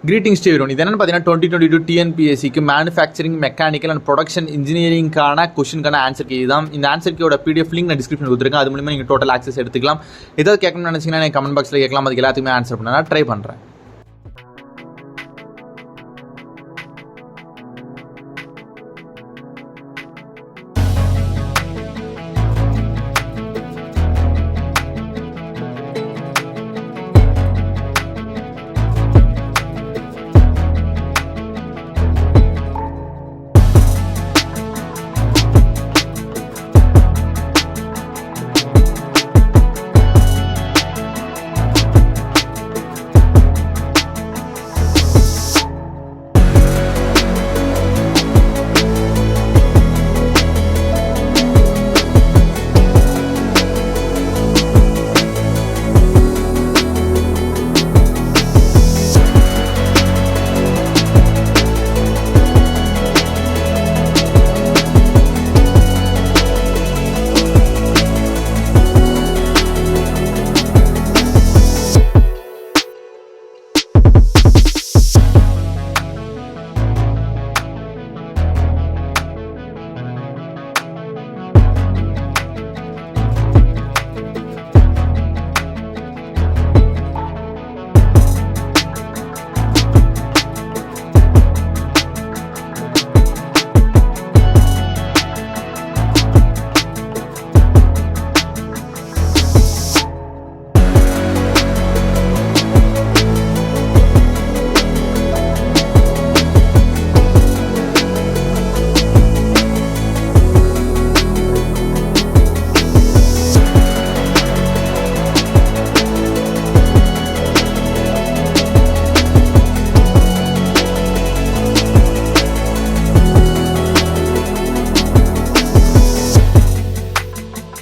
Greetings டே வரும். இது என்னென்னு பார்த்தீங்கன்னா 2022 TNPSCக்கு மேனுஃபேக்சரிங் மெக்கானிக்கல் அண்ட் ப்ரொடக்ஷன் இன்ஜினியரிங்கான கொஷனுக்கான ஆன்சர் கீ தான். இந்த ஆன்சர் கீயோட PDF லிங்க் நான் டிஸ்கிரிப்ஷன் கொடுத்துருக்கேன். அது மூலமாக நீங்கள் டோட்டல் ஆக்சஸ் எடுத்துக்கலாம். ஏதாவது கேட்கணும்னு நினச்சிங்கன்னா எனக்கு கமெண்ட் பாக்ஸில் கேட்கலாம். அதுக்கு எல்லாத்துக்குமே ஆன்சர் பண்ண நான் ட்ரை பண்ணுறேன்.